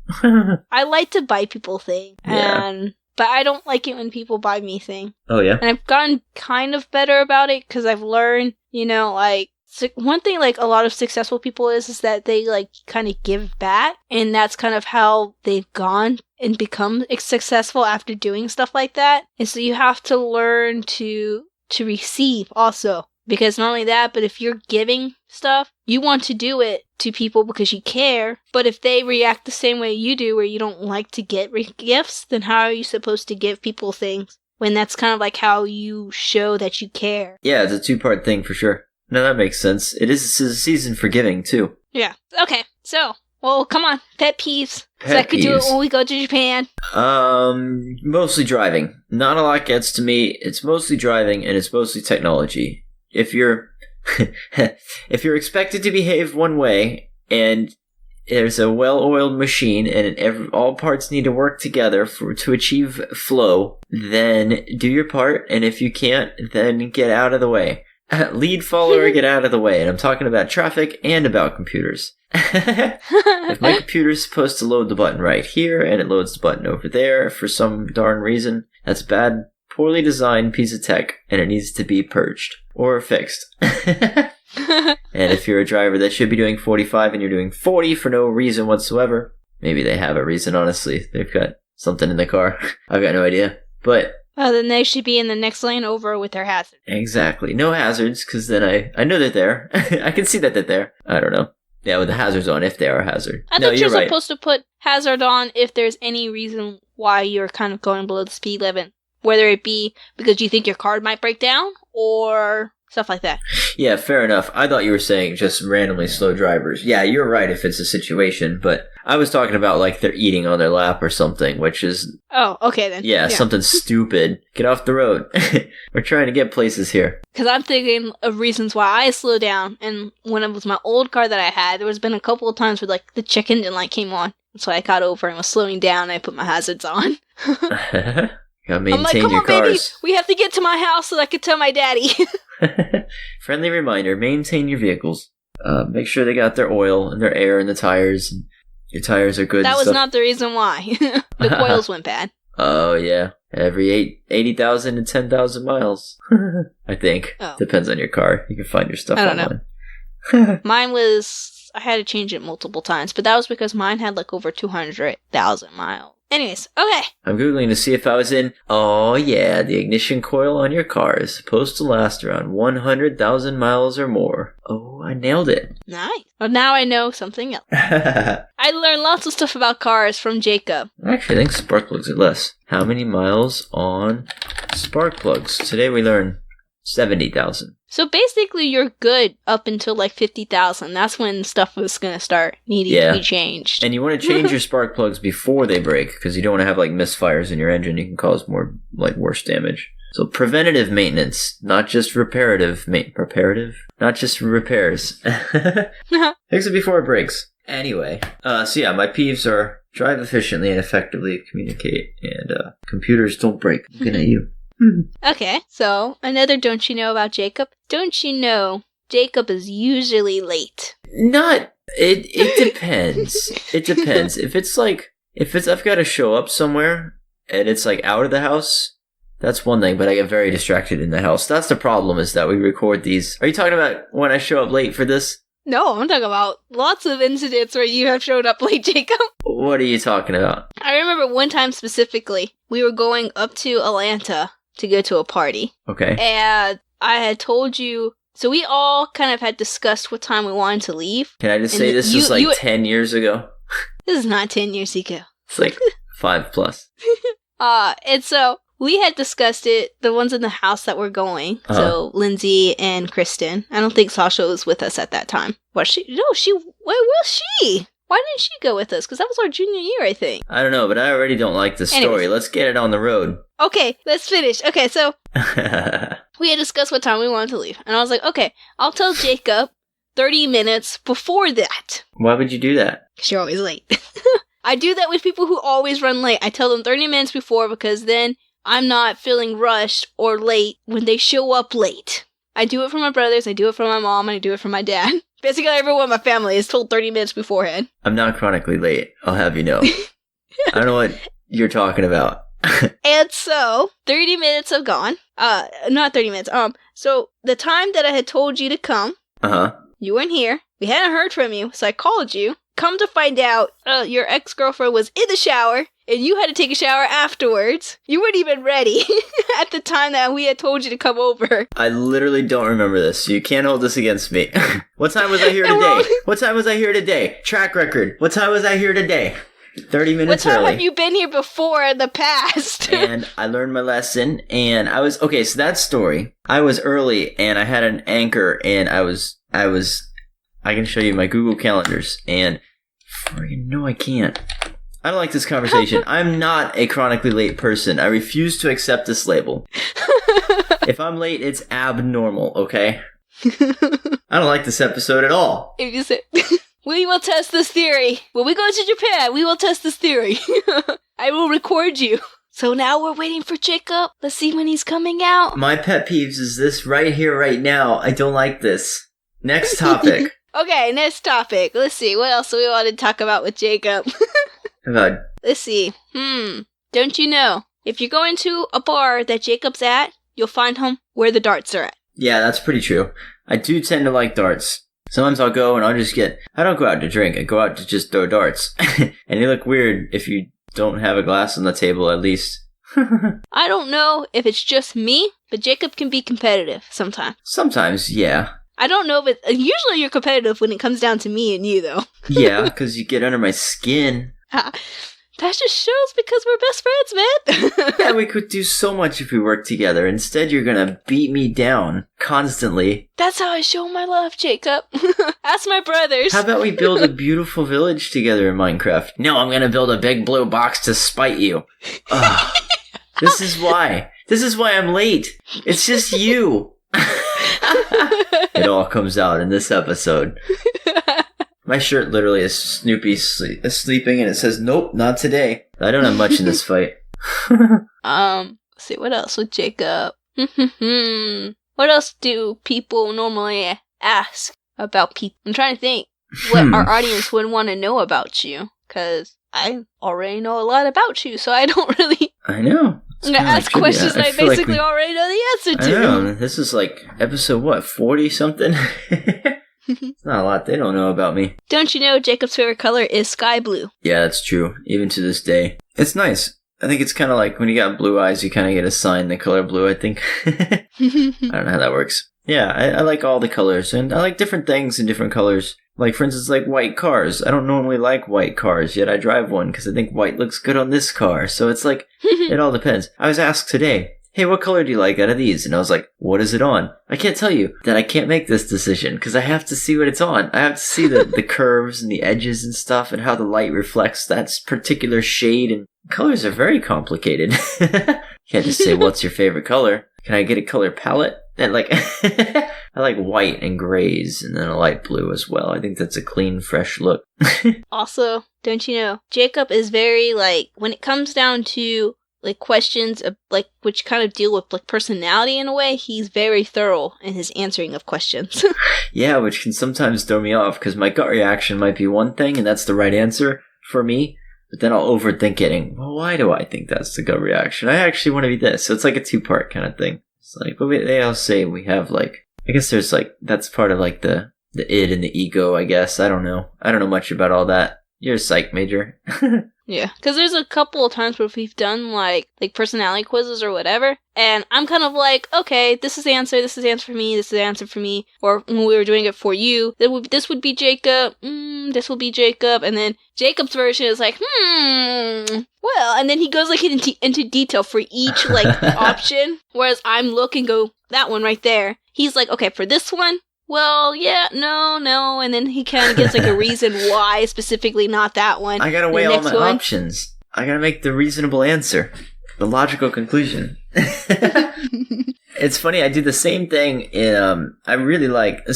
I like to buy people things. Yeah. But I don't like it when people buy me things. Oh, yeah? And I've gotten kind of better about it because I've learned, like, one thing, like, a lot of successful people is that they, like, kind of give back. And that's kind of how they've gone and become successful after doing stuff like that. And so you have to learn to receive also. Because not only that, but if you're giving stuff, you want to do it to people because you care. But if they react the same way you do, where you don't like to get gifts, then how are you supposed to give people things when that's kind of like how you show that you care? Yeah, it's a two-part thing for sure. No, that makes sense. It is a season for giving, too. Yeah. Okay, so, well, come on. Pet peeves. So I could do it when we go to Japan. Mostly driving. Not a lot gets to me. It's mostly driving, and it's mostly technology. If you're expected to behave one way and there's a well-oiled machine and all parts need to work together to achieve flow, then do your part, and if you can't, then get out of the way. Lead, follower, get out of the way. And I'm talking about traffic and about computers. If my computer's supposed to load the button right here and it loads the button over there for some darn reason, that's bad. Poorly designed piece of tech, and it needs to be purged or fixed. And if you're a driver that should be doing 45 and you're doing 40 for no reason whatsoever, maybe they have a reason, honestly. They've got something in the car. I've got no idea. But then they should be in the next lane over with their hazards. Exactly. No hazards, because then I know they're there. I can see that they're there. I don't know. Yeah, with the hazards on, if they are a hazard. I thought you're supposed to put hazard on if there's any reason why you're kind of going below the speed limit. Whether it be because you think your car might break down or stuff like that. Yeah, fair enough. I thought you were saying just randomly slow drivers. Yeah, you're right if it's a situation, but I was talking about like they're eating on their lap or something, which is... Oh, okay then. Yeah, something stupid. Get off the road. We're trying to get places here. Because I'm thinking of reasons why I slow down, and when it was my old car that I had, there was been a couple of times where like the check engine light came on, so I got over and was slowing down and I put my hazards on. Gotta maintain I'm like, come your on, cars. baby, we have to get to my house so that I can tell my daddy. Friendly reminder, maintain your vehicles. Make sure they got their oil and their air in the tires. And your tires are good. That was not the reason why. The coils went bad. Oh, yeah. Every 80,000 to 10,000 miles. I think. Oh. Depends on your car. You can find your stuff online. Know. Mine was... I had to change it multiple times, but that was because mine had like over 200,000 miles. Anyways, okay. I'm Googling to see if I was in... Oh, yeah, the ignition coil on your car is supposed to last around 100,000 miles or more. Oh, I nailed it. Nice. Well, now I know something else. I learned lots of stuff about cars from Jacob. Actually, I think spark plugs are less. How many miles on spark plugs? Today we learned 70,000. So basically you're good up until like 50,000. That's when stuff was going to start needing to be changed. And you want to change your spark plugs before they break, because you don't want to have like misfires in your engine. You can cause more, like, worse damage. So preventative maintenance, not just reparative. Not just repairs. Fix it before it breaks. Anyway, so yeah, my peeves are drive efficiently and effectively, communicate, and computers don't break. I'm looking at you. Okay, so another don't you know about Jacob? Don't you know Jacob is usually late. It depends. It depends. If I've got to show up somewhere and it's like out of the house, that's one thing, but I get very distracted in the house. That's the problem, is that we record these. Are you talking about when I show up late for this? No, I'm talking about lots of incidents where you have showed up late, Jacob. What are you talking about? I remember one time specifically, we were going up to Atlanta to go to a party. Okay. And I had told you, so we all kind of had discussed what time we wanted to leave. Can I just say this was like 10 years ago? This is not 10 years ago. It's like 5+. And so we had discussed it, the ones in the house that were going. Uh-huh. So Lindsay and Kristen. I don't think Sasha was with us at that time. Was she? No, where was she? Why didn't she go with us? Because that was our junior year, I think. I don't know, but I already don't like the story. Anyways. Let's get it on the road. Okay, let's finish. Okay, so we had discussed what time we wanted to leave. And I was like, okay, I'll tell Jacob 30 minutes before that. Why would you do that? Because you're always late. I do that with people who always run late. I tell them 30 minutes before because then I'm not feeling rushed or late when they show up late. I do it for my brothers, I do it for my mom, and I do it for my dad. Basically, everyone in my family is told 30 minutes beforehand. I'm not chronically late, I'll have you know. I don't know what you're talking about. And so, 30 minutes have gone. Not 30 minutes. So, the time that I had told you to come, you weren't here. We hadn't heard from you, so I called you. Come to find out, your ex-girlfriend was in the shower, and you had to take a shower afterwards. You weren't even ready at the time that we had told you to come over. I literally don't remember this, so you can't hold this against me. What time was I here today? What time was I here today? Track record. What time was I here today? 30 minutes early. What time have you been here before in the past? And I learned my lesson, and I was... Okay, so that story. I was early, and I had an anchor, and I can show you my Google calendars, and... No, I can't. I don't like this conversation. I'm not a chronically late person. I refuse to accept this label. If I'm late, it's abnormal, okay? I don't like this episode at all. If you say, we will test this theory. When we go to Japan, we will test this theory. I will record you. So now we're waiting for Jacob. Let's see when he's coming out. My pet peeves is this right here, right now. I don't like this. Next topic. Okay, next topic. Let's see. What else do we want to talk about with Jacob? Let's see. Don't you know? If you're going to a bar that Jacob's at, you'll find him where the darts are at. Yeah, that's pretty true. I do tend to like darts. Sometimes I'll go and I don't go out to drink. I go out to just throw darts. And they look weird if you don't have a glass on the table, at least. I don't know if it's just me, but Jacob can be competitive sometimes. Sometimes, yeah. I don't know if usually you're competitive when it comes down to me and you, though. Yeah, because you get under my skin. That just shows because we're best friends, man. Yeah, we could do so much if we worked together. Instead, you're gonna beat me down constantly. That's how I show my love, Jacob. Ask my brothers. How about we build a beautiful village together in Minecraft? No, I'm gonna build a big blue box to spite you. This is why. This is why I'm late. It's just you. It all comes out in this episode. My shirt literally is Snoopy sleeping, and it says, "Nope, not today." I don't have much in this fight. Let's see, what else with Jacob? What else do people normally ask about people? I'm trying to think what our audience would want to know about you, because I already know a lot about you, so I don't really... I know. I'm going to ask questions I basically already know the answer to. I know. This is like episode, 40-something? It's not a lot they don't know about me. Don't you know Jacob's favorite color is sky blue? Yeah, that's true. Even to this day. It's nice. I think it's kind of like when you got blue eyes, you kind of get assigned the color blue, I think. I don't know how that works. Yeah, I like all the colors, and I like different things in different colors. Like, for instance, like white cars. I don't normally like white cars, yet I drive one because I think white looks good on this car. So it's like, it all depends. I was asked today, hey, what color do you like out of these? And I was like, what is it on? I can't tell you. Then I can't make this decision because I have to see what it's on. I have to see the curves and the edges and stuff and how the light reflects that particular shade. And colors are very complicated. You can't just say, what's your favorite color? Can I get a color palette? And like, I like white and grays and then a light blue as well. I think that's a clean, fresh look. Also, don't you know, Jacob is very like, when it comes down to like questions like which kind of deal with like personality in a way, he's very thorough in his answering of questions. Yeah, which can sometimes throw me off because my gut reaction might be one thing and that's the right answer for me, but then I'll overthink it and, well, why do I think that's the gut reaction? I actually want to be this. So it's like a two-part kind of thing. It's like, but they all say we have like, I guess there's like, that's part of like the id and the ego, I guess. I don't know much about all that. You're a psych major. Yeah, because there's a couple of times where we've done like personality quizzes or whatever, and I'm kind of like, okay, this is the answer for me, this is the answer for me. Or when we were doing it for you, this would be Jacob, this will be Jacob, and then Jacob's version is like, well, and then he goes like into detail for each like option, whereas I'm looking, go, that one right there. He's like, okay, for this one, well, yeah, no, and then he kind of gives like a reason why specifically not that one. I gotta weigh all my options. I gotta make the reasonable answer, the logical conclusion. It's funny, I do the same thing in, I really like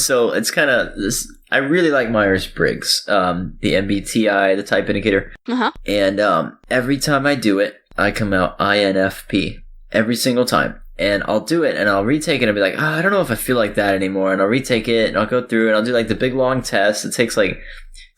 Myers-Briggs, the MBTI, the type indicator. Uh-huh. And every time I do it, I come out INFP. Every single time. And I'll do it and I'll retake it and I'll be like, I don't know if I feel like that anymore. And I'll retake it and I'll go through and I'll do like the big long test. It takes like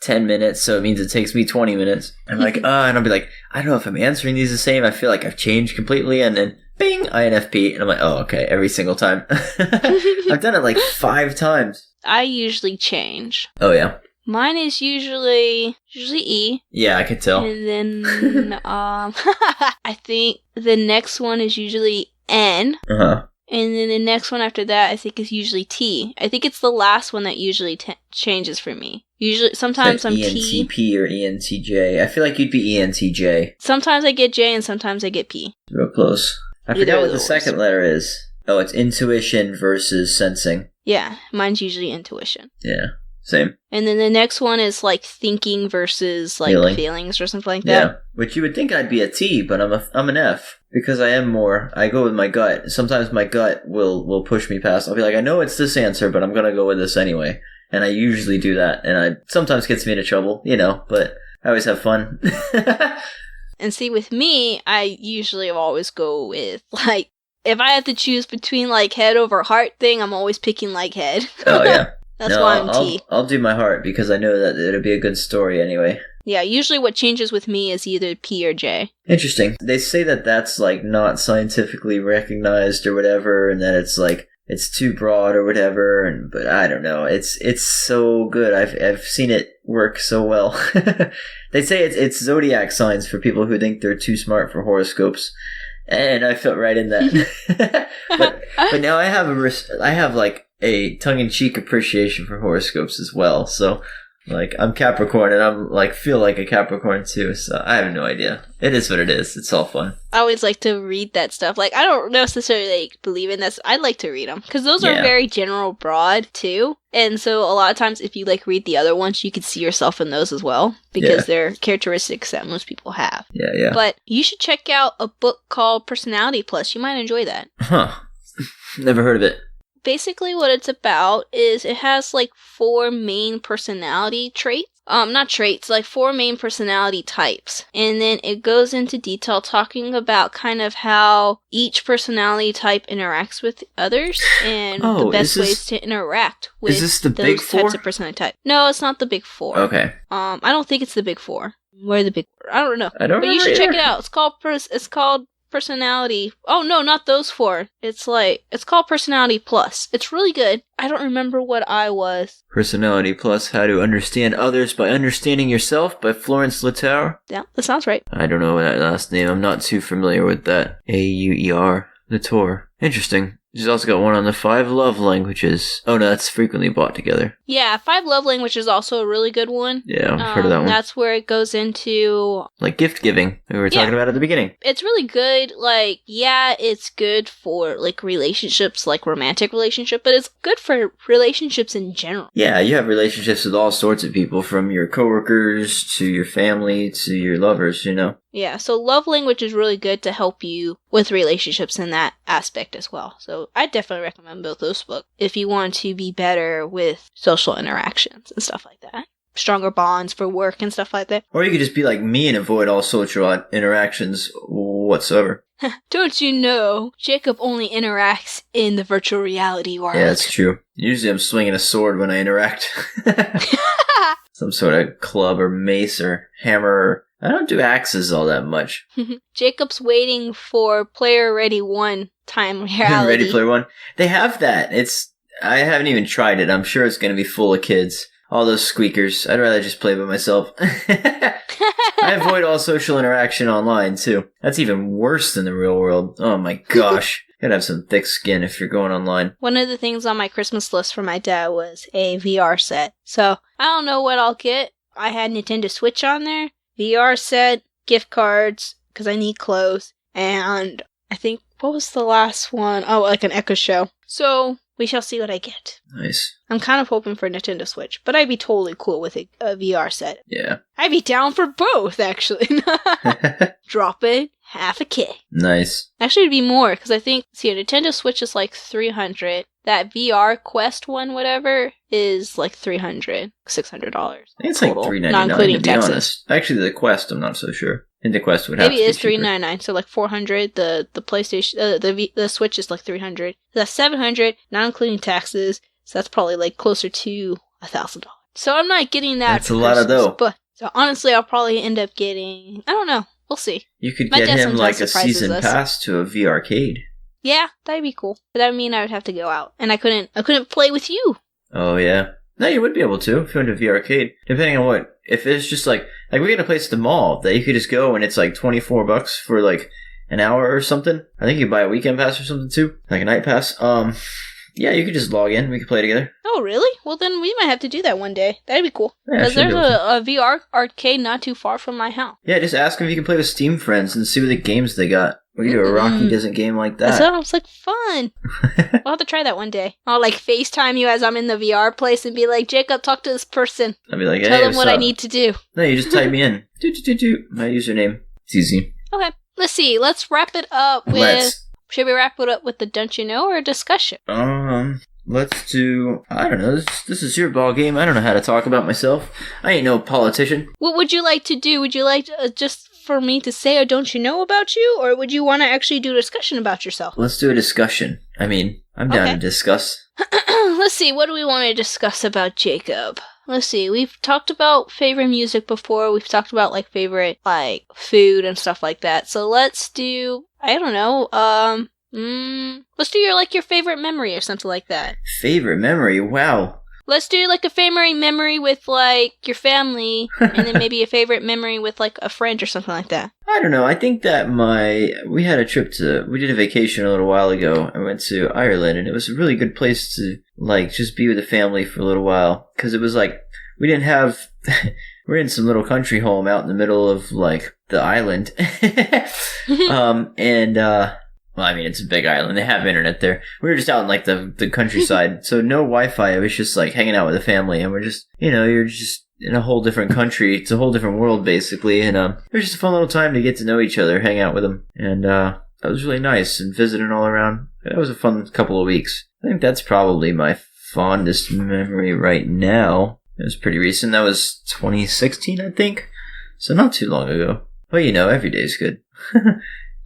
10 minutes, so it means it takes me 20 minutes. I'm like, and I'll be like, I don't know if I'm answering these the same. I feel like I've changed completely. And then bing, INFP. And I'm like, oh, okay, every single time. I've done it like 5 times. I usually change. Oh, yeah. Mine is usually E. Yeah, I could tell. And then, I think the next one is usually N. Uh-huh. And then the next one after that, I think, is usually T. I think it's the last one that usually changes for me. Usually, sometimes I'm T. ENTP or ENTJ. I feel like you'd be ENTJ. Sometimes I get J and sometimes I get P. Real close. I forgot what the second letter is. Oh, it's intuition versus sensing. Yeah, mine's usually intuition. Yeah. Same. And then the next one is like thinking versus like feelings or something like that. Yeah, which you would think I'd be a T, but I'm an F because I go with my gut. Sometimes my gut will push me past. I'll be like, I know it's this answer, but I'm gonna go with this anyway. And I usually do that, and it sometimes gets me into trouble, but I always have fun. And see, with me, I usually always go with like, if I have to choose between like head over heart thing, I'm always picking like head. Oh yeah. That's why I'm T. I'll do my heart because I know that it'll be a good story anyway. Yeah, usually what changes with me is either P or J. Interesting. They say that that's like not scientifically recognized or whatever, and that it's like it's too broad or whatever. But I don't know. It's so good. I've seen it work so well. They say it's zodiac signs for people who think they're too smart for horoscopes. And I fit right in that. but now I have like a tongue-in-cheek appreciation for horoscopes as well. So like I'm Capricorn and I'm like feel like a Capricorn too. So I have no idea. It is what it is. It's all fun. I always like to read that stuff. Like I don't necessarily like believe in this. I like to read them because those are very general, broad too. And so a lot of times if you like read the other ones, you could see yourself in those as well because they're characteristics that most people have. Yeah. But you should check out a book called Personality Plus. You might enjoy that. Huh. Never heard of it. Basically what it's about is it has like 4 main personality traits. Not traits, like 4 main personality types. And then it goes into detail talking about kind of how each personality type interacts with others and the best ways to interact with those types of personality type. No, it's not the big 4. Okay. I don't think it's the big 4. Where are the big 4? I don't know. I don't know. But you should check it out. It's called Personality. Oh no, not those 4. It's called Personality Plus. It's really good. I don't remember what I was. Personality Plus: How to Understand Others by Understanding Yourself by Florence Latour. Yeah, that sounds right. I don't know that last name. I'm not too familiar with that. Auer. Latour. Interesting. She's also got one on the 5 love languages. Oh no, that's Frequently Bought Together. Yeah, 5 love languages is also a really good one. Yeah, I've heard of that one. That's where it goes into like gift giving we were talking about at the beginning. It's really good. Like, yeah, it's good for like relationships, like romantic relationship, but it's good for relationships in general. Yeah, you have relationships with all sorts of people, from your coworkers to your family to your lovers, Yeah, so love language is really good to help you with relationships in that aspect as well. So I definitely recommend both those books if you want to be better with social interactions and stuff like that. stronger bonds for work and stuff like that. Or you could just be like me and avoid all social interactions whatsoever. Don't you know, Jacob only interacts in the virtual reality world. Yeah, that's true. Usually I'm swinging a sword when I interact. Some sort of club or mace or hammer. I don't do axes all that much. Jacob's waiting for Player Ready 1 time reality. Ready Player 1. They have that. I haven't even tried it. I'm sure it's going to be full of kids. All those squeakers. I'd rather just play by myself. I avoid all social interaction online, too. That's even worse than the real world. Oh my gosh. Gotta have some thick skin if you're going online. One of the things on my Christmas list for my dad was a VR set. So, I don't know what I'll get. I had Nintendo Switch on there. VR set, gift cards, because I need clothes. And I think, what was the last one? Oh, like an Echo Show. So, we shall see what I get. Nice. I'm kind of hoping for a Nintendo Switch, but I'd be totally cool with a VR set. Yeah. I'd be down for both, actually. Drop it, $500. Nice. Actually, it'd be more, because I think, a Nintendo Switch is like $300. That VR Quest one, whatever, is like $300, $600. I think it's like $399, not including taxes. Honest. Actually, the Quest, I'm not so sure. I think the Quest would have maybe to be it is $399, so like $400. The PlayStation, the Switch is like $300. That's $700, not including taxes. So that's probably like closer to $1,000. So I'm not getting that. That's a lot of dough. But so honestly, I'll probably end up getting. I don't know. We'll see. You could get him like a season pass to a VR-cade. Yeah, that'd be cool. But that would mean I would have to go out, and I couldn't play with you. Oh yeah. No, you would be able to if you went to VR-cade. Depending on what. If it's just like we got a place at the mall that you could just go and it's like $24 for like an hour or something. I think you buy a weekend pass or something too, like a night pass. Yeah, you could just log in. We could play together. Oh, really? Well, then we might have to do that one day. That'd be cool. Because there's a VR arcade not too far from my house. Yeah, just ask them if you can play with Steam friends and see what the games they got. We could do a Rocky Doesn't game like that. That sounds like fun. We'll have to try that one day. I'll like FaceTime you as I'm in the VR place and be like, Jacob, talk to this person. I'll be like, hey, tell them what I need to do. No, you just type me in. My username. It's easy. Okay. Let's see. Let's wrap it up with... Should we wrap it up with the Don't You Know or a discussion? Let's do... I don't know. This is your ball game. I don't know how to talk about myself. I ain't no politician. What would you like to do? Would you like to, just for me to say a Don't You Know about you? Or would you want to actually do a discussion about yourself? Let's do a discussion. I mean, I'm down to discuss. Let's see. What do we want to discuss about Jacob? Let's see. We've talked about favorite music before. We've talked about like favorite like food and stuff like that. So let's do... I don't know. Let's do your favorite memory or something like that. Favorite memory? Wow. Let's do like a favorite memory with like your family, and then maybe a favorite memory with like a friend or something like that. I don't know. I think that we had a trip we did a vacation a little while ago. I went to Ireland, and it was a really good place to like just be with the family for a little while, because it was like we didn't have. We're in some little country home out in the middle of like the island, well, I mean, it's a big island. They have internet there. We were just out in, like, the countryside, so no Wi-Fi. It was just, like, hanging out with the family, and we're just, you're just in a whole different country. It's a whole different world, basically, and it was just a fun little time to get to know each other, hang out with them, and that was really nice, and visiting all around. That was a fun couple of weeks. I think that's probably my fondest memory right now. It was pretty recent. That was 2016, I think, so not too long ago. But, every day's good.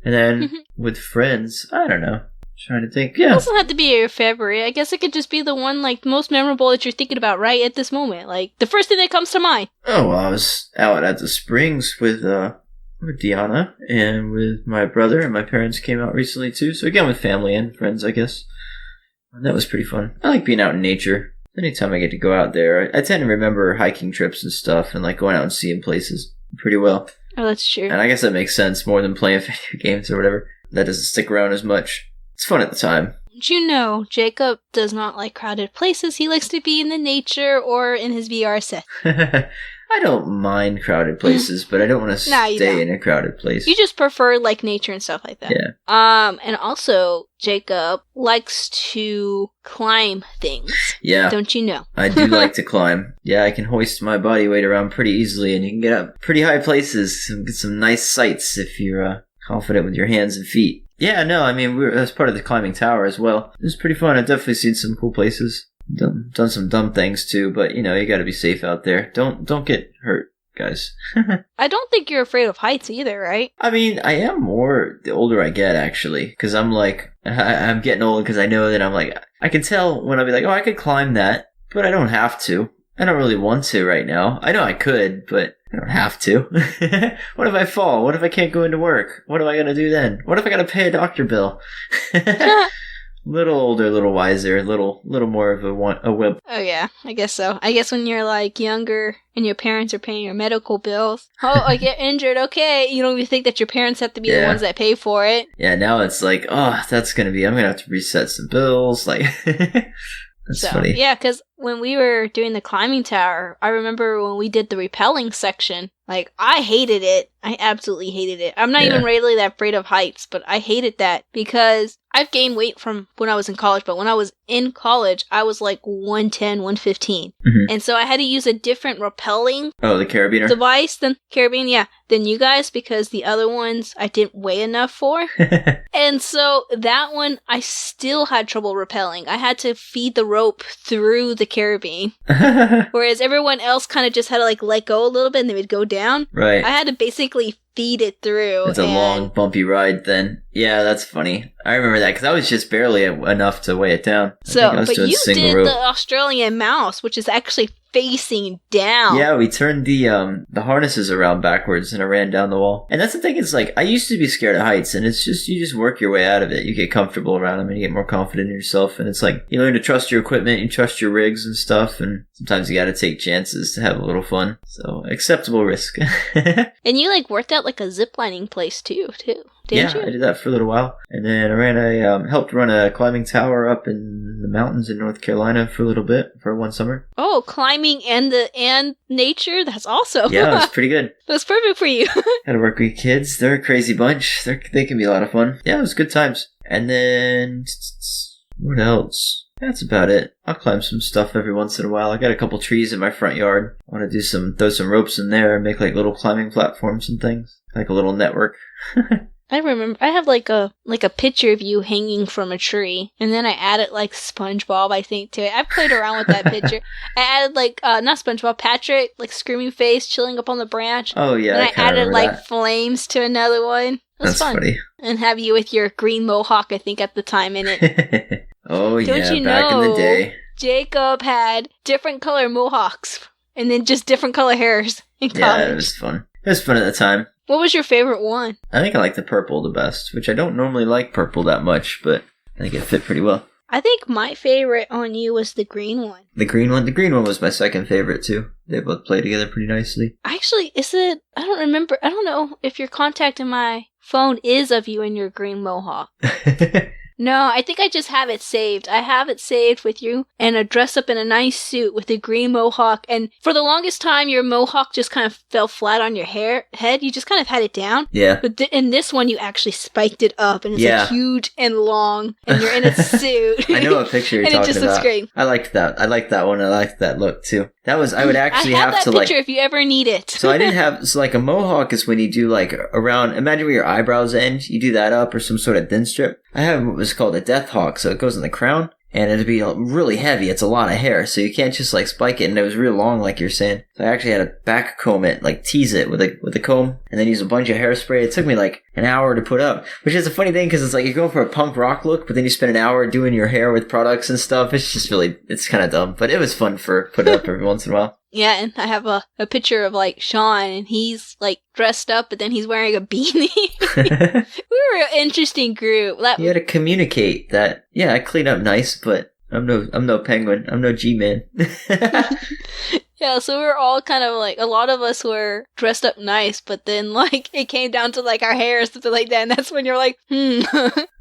And then with friends, I don't know. Trying to think. Yeah. It doesn't have to be your favorite. I guess it could just be the one like most memorable that you're thinking about right at this moment. Like the first thing that comes to mind. Oh, well, I was out at the Springs with Deanna and with my brother, and my parents came out recently too. So again, with family and friends, I guess. And that was pretty fun. I like being out in nature. Anytime I get to go out there, I tend to remember hiking trips and stuff, and like going out and seeing places pretty well. Oh, that's true. And I guess that makes sense more than playing video games or whatever. That doesn't stick around as much. It's fun at the time. Jacob does not like crowded places. He likes to be in the nature or in his VR set. I don't mind crowded places, but I don't want to stay in a crowded place. You just prefer like nature and stuff like that. Yeah. And also Jacob likes to climb things. Yeah. Don't you know? I do like to climb. Yeah, I can hoist my body weight around pretty easily, and you can get up pretty high places and get some nice sights if you're confident with your hands and feet. Yeah, no, I mean, that's part of the climbing tower as well. It was pretty fun. I've definitely seen some cool places. done some dumb things too, but you got to be safe out there. Don't get hurt, guys. I don't think you're afraid of heights either, right? I mean, I am more the older I get, actually, because I'm like, I'm getting old because I know that I'm like, I can tell when I'll be like, oh, I could climb that, but I don't have to. I don't really want to right now. I know I could, but I don't have to. What if I fall? What if I can't go into work? What am I going to do then? What if I got to pay a doctor bill? Little older, little wiser, little more of a wimp. Oh yeah, I guess so. I guess when you're like younger and your parents are paying your medical bills, oh, I get injured, okay. You don't even think that your parents have to be the ones that pay for it. Yeah, now it's like, oh, I'm going to have to reset some bills. Like, that's funny. Yeah, because when we were doing the climbing tower, I remember when we did the rappelling section, like, I hated it. I absolutely hated it. I'm not even really that afraid of heights, but I hated that because I've gained weight from when I was in college, but when I was in college, I was like 110, 115. Mm-hmm. And so I had to use a different rappelling the carabiner device than you guys, because the other ones I didn't weigh enough for. And so that one, I still had trouble rappelling. I had to feed the rope through the carabine. Whereas everyone else kind of just had to like let go a little bit and they would go down. Right. I had to basically feed it through. It's a long, bumpy ride then. Yeah, that's funny. I remember that because I was just barely enough to weigh it down. But you did the Australian mouse, which is actually facing down. Yeah, we turned the harnesses around backwards and I ran down the wall. And that's the thing, is like, I used to be scared of heights, and it's just, you just work your way out of it. You get comfortable around them and you get more confident in yourself, and it's like, you learn to trust your equipment, you trust your rigs and stuff, and sometimes you gotta take chances to have a little fun. So, acceptable risk. And you like worked out like a ziplining place too, didn't you? I did that for a little while. And then I helped run a climbing tower up in the mountains in North Carolina for a little bit, for one summer. Oh, climbing and nature? That's awesome. Yeah, it's pretty good. That's perfect for you. Had to work with kids. They're a crazy bunch. They can be a lot of fun. Yeah, it was good times. And then, what else? That's about it. I'll climb some stuff every once in a while. I got a couple trees in my front yard. I want to throw some ropes in there and make like little climbing platforms and things. Like a little network. I remember, I have like a picture of you hanging from a tree, and then I added like SpongeBob, I think, to it. I played around with that picture. I added like, not SpongeBob, Patrick, like screaming face, chilling up on the branch. Oh yeah, and I added like flames to another one. It was That's fun. Funny. And have you with your green mohawk, I think, at the time in it. Oh Don't yeah, you back know, in the day. Jacob had different color mohawks, and then just different color hairs in college. Yeah, it was fun. It was fun at the time. What was your favorite one? I think I like the purple the best, which I don't normally like purple that much, but I think it fit pretty well. I think my favorite on you was the green one. The green one? The green one was my second favorite, too. They both play together pretty nicely. Actually, I don't remember. I don't know if your contact in my phone is of you and your green mohawk. No, I think I just have it saved. I have it saved with you and a dress up in a nice suit with a green mohawk. And for the longest time, your mohawk just kind of fell flat on your head. You just kind of had it down. Yeah. But in this one, you actually spiked it up, and it's like huge and long, and you're in a suit. I know what picture you're talking about. And it just looks great. I liked that. I liked that one. I liked that look too. That was, I would actually have to like. I have that picture if you ever need it. So I didn't have, so like a mohawk is when you do like around, imagine where your eyebrows end, you do that up, or some sort of thin strip. I have what was called a death hawk, so it goes in the crown, and it'd be really heavy. It's a lot of hair, so you can't just like spike it, and it was real long, like you're saying. So I actually had to back comb it, like tease it with a comb, and then use a bunch of hairspray. It took me like an hour to put up, which is a funny thing because it's like you're going for a punk rock look, but then you spend an hour doing your hair with products and stuff. It's just really, it's kind of dumb, but it was fun for putting up every once in a while. Yeah, and I have a picture of, like, Sean, and he's, like, dressed up, but then he's wearing a beanie. We were an interesting group. You had to communicate that, yeah, I clean up nice, but I'm no penguin. I'm no G-man. Yeah, so we were all kind of, like, a lot of us were dressed up nice, but then, like, it came down to, like, our hair or something like that, and that's when you're like,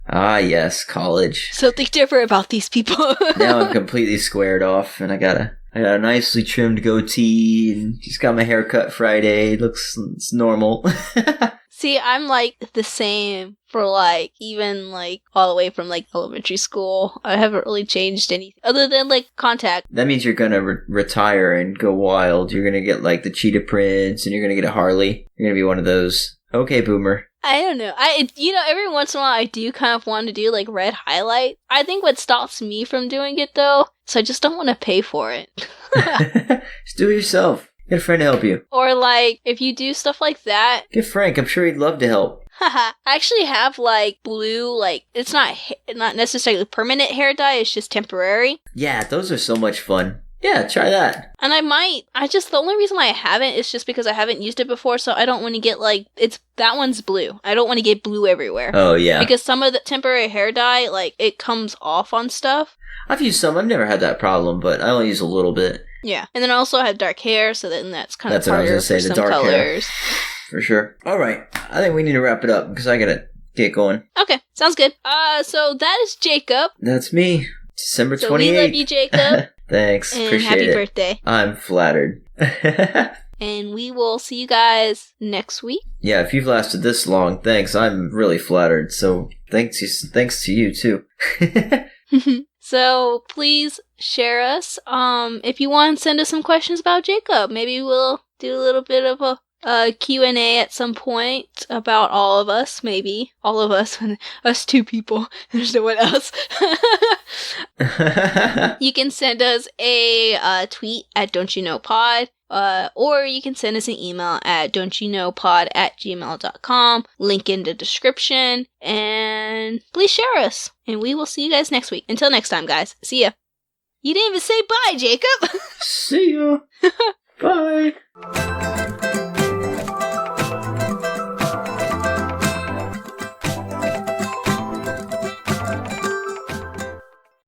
Ah, yes, college. Something different about these people. Now I'm completely squared off, and I got a nicely trimmed goatee, and just got my hair cut Friday. It's normal. See, I'm like the same for like even like all the way from like elementary school. I haven't really changed anything other than like contact. That means you're gonna retire and go wild. You're gonna get like the Cheetah Prince, and you're gonna get a Harley. You're gonna be one of those. Okay, boomer. I don't know. Every once in a while I do kind of want to do like red highlight. I think what stops me from doing it though, so I just don't want to pay for it. Just do it yourself. Get a friend to help you. Or like, if you do stuff like that. Get Frank. I'm sure he'd love to help. Haha. I actually have like blue, like it's not necessarily permanent hair dye. It's just temporary. Yeah, those are so much fun. Yeah, try that. And the only reason why I haven't is just because I haven't used it before, so I don't want to get that one's blue. I don't want to get blue everywhere. Oh, yeah. Because some of the temporary hair dye, like, it comes off on stuff. I've used some. I've never had that problem, but I only use a little bit. Yeah. And then I also have dark hair, so then that's kind of harder for some dark colors. Hair. For sure. All right. I think we need to wrap it up because I gotta get going. Okay. Sounds good. So that is Jacob. That's me. December 28th. So we love you, Jacob. Thanks. And appreciate happy it. birthday. I'm flattered. And we will see you guys next week. Yeah, if you've lasted this long, thanks. I'm really flattered. So thanks to you too. So please share us. If you want to send us some questions about Jacob, maybe we'll do a little bit of a Q&A at some point about all of us, maybe. All of us, us two people. There's no one else. You can send us a tweet at don'tyouknowpod, or you can send us an email at don'tyouknowpod@gmail.com. Link in the description, and please share us. And we will see you guys next week. Until next time, guys. See ya. You didn't even say bye, Jacob! See ya!